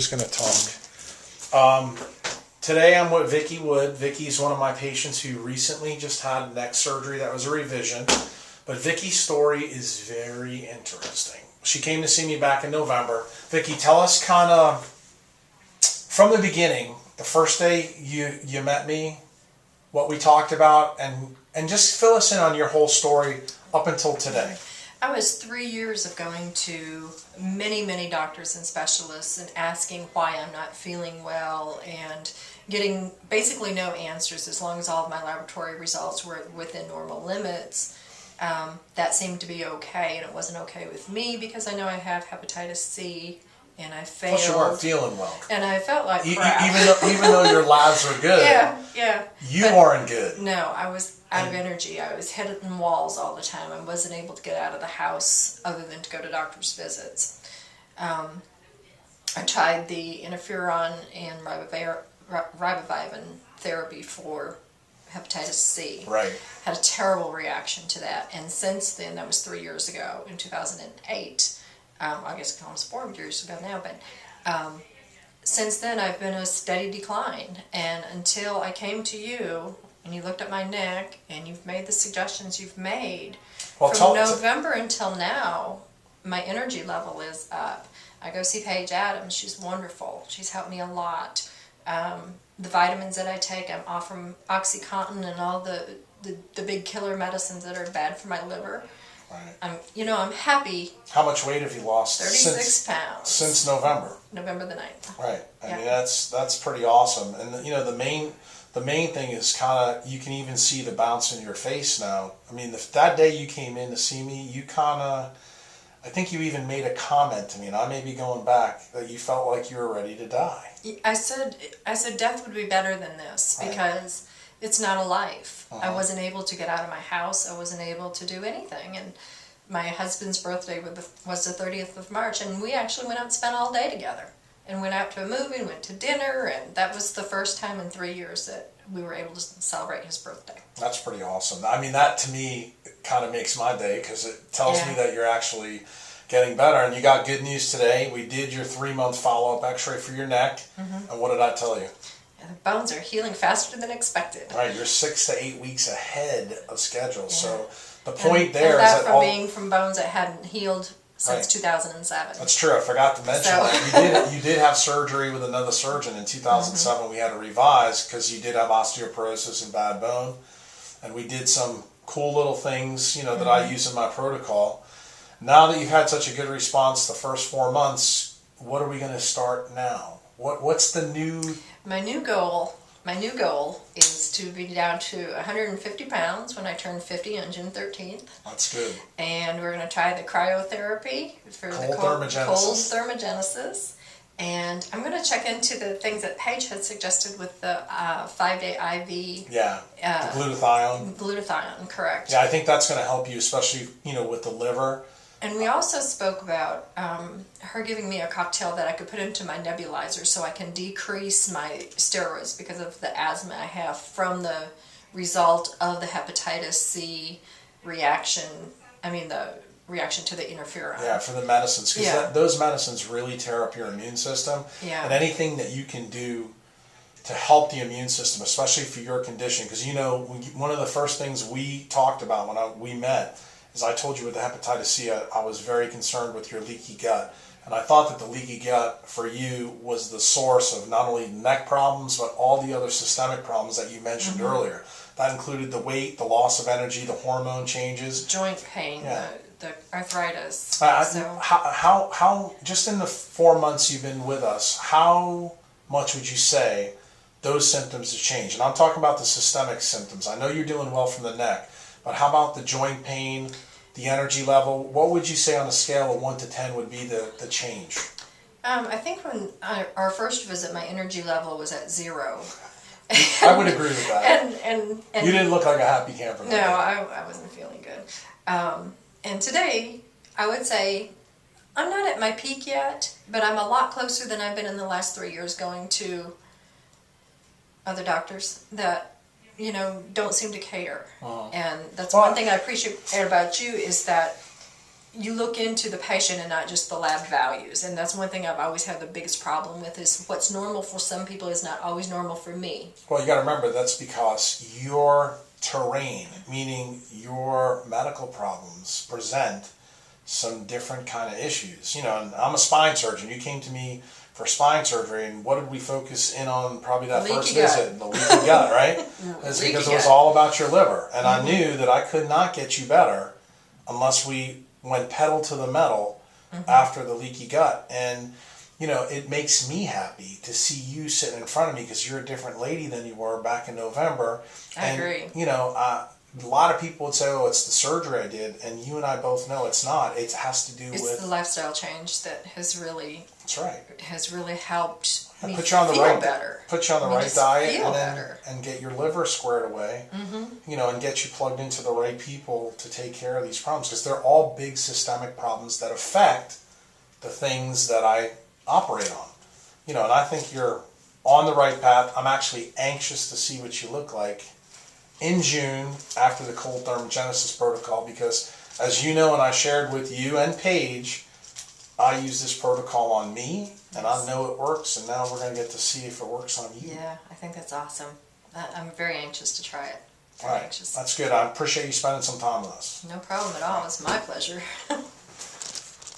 just going to talk. Today I'm with Vickie Wood. Vickie's one of my patients who recently just had neck surgery that was a revision. But Vickie's story is very interesting. She came to see me back in November. Vickie, tell us kind of from the beginning, the first day you met me, what we talked about, and just fill us in on your whole story up until today. I was 3 years of going to many doctors and specialists and asking why I'm not feeling well and getting basically no answers as long as all of my laboratory results were within normal limits. That seemed to be okay, and it wasn't okay with me because I know I have hepatitis C and I failed. Plus you weren't feeling well. And I felt like crap. Even though your labs were good, yeah. You weren't good. No, I was out of energy. I was hitting walls all the time. I wasn't able to get out of the house other than to go to doctor's visits. I tried the interferon and ribavirin therapy for hepatitis C. Right. Had a terrible reaction to that. And since then, that was 3 years ago, in 2008, I guess it's almost 4 years ago now, but since then I've been in a steady decline. And until I came to you, and you looked at my neck, and you've made the suggestions you've made, from November until now, my energy level is up. I go see Paige Adams. She's wonderful. She's helped me a lot. The vitamins that I take, I'm off from OxyContin and all the big killer medicines that are bad for my liver. Right. I'm happy. How much weight have you lost? 36 pounds. Since November. November the 9th. Right. I mean, that's pretty awesome. And the main thing is kind of, you can even see the bounce in your face now. I mean, that day you came in to see me, you kind of, I think you even made a comment to me, and I may be going back, that you felt like you were ready to die. I said death would be better than this because it's not a life. I wasn't able to get out of my house. I wasn't able to do anything. And my husband's birthday was the 30th of March, and we actually went out and spent all day together. And went out to a movie, and went to dinner, and that was the first time in 3 years that we were able to celebrate his birthday. That's pretty awesome. I mean, that to me kind of makes my day because it tells me that you're actually getting better. And you got good news today. We did your 3-month follow-up x-ray for your neck. And what did I tell you? The bones are healing faster than expected. Right, you're 6 to 8 weeks ahead of schedule. So the point there is that being from bones that hadn't healed since 2007. That's true. I forgot to mention that. You did have surgery with another surgeon in 2007. We had to revise because you did have osteoporosis and bad bone. And we did some cool little things, that I use in my protocol. Now that you've had such a good response the first 4 months, what are we going to start now? What's the new... My new goal is to be down to 150 pounds when I turn 50 on June 13th. That's good. And we're going to try the cryotherapy for the cold thermogenesis. And I'm going to check into the things that Paige had suggested with the 5-day IV. Yeah, the glutathione. Glutathione, correct. Yeah, I think that's going to help you, especially, with the liver. And we also spoke about her giving me a cocktail that I could put into my nebulizer so I can decrease my steroids because of the asthma I have from the result of the hepatitis C reaction. The reaction to the interferon. Yeah, for the medicines. Because those medicines really tear up your immune system. Yeah. And anything that you can do to help the immune system, especially for your condition. Because, one of the first things we talked about when we met, as I told you with the hepatitis C, I was very concerned with your leaky gut. And I thought that the leaky gut for you was the source of not only neck problems, but all the other systemic problems that you mentioned earlier. That included the weight, the loss of energy, the hormone changes. Joint pain, the arthritis. How, just in the 4 months you've been with us, how much would you say those symptoms have changed? And I'm talking about the systemic symptoms. I know you're doing well from the neck. But how about the joint pain, the energy level? What would you say on a scale of 1 to 10 would be the change? I think when our first visit, my energy level was at 0. I would agree with that. And you didn't look like a happy camper. No, I wasn't feeling good. And today, I would say I'm not at my peak yet, but I'm a lot closer than I've been in the last 3 years going to other doctors that don't seem to care. And that's one thing I appreciate about you is that you look into the patient and not just the lab values. And that's one thing I've always had the biggest problem with, is what's normal for some people is not always normal for me. Well, you got to remember that's because your terrain, meaning your medical problems, present some different kind of issues. You know, and I'm a spine surgeon. You came to me for spine surgery, and what did we focus in on probably that first visit? The leaky gut, right? It's because it was all about your liver. And I knew that I could not get you better unless we went pedal to the metal after the leaky gut. And, you know, it makes me happy to see you sitting in front of me, because you're a different lady than you were back in November. I agree. You know, a lot of people would say, oh, it's the surgery I did. And you and I both know it's not. It has to do with... It's the lifestyle change that has really... That's right. Has really helped me put you on the feel right, better. Put you on the right diet, and and get your liver squared away. You know, and get you plugged into the right people to take care of these problems, because they're all big systemic problems that affect the things that I operate on. You know, and I think you're on the right path. I'm actually anxious to see what you look like in June after the cold thermogenesis protocol, because as you know, and I shared with you and Paige, I use this protocol on me, and I know it works, and now we're going to get to see if it works on you. Yeah, I think that's awesome. I'm very anxious to try it. All right, that's good. I appreciate you spending some time with us. No problem at all. It's my pleasure.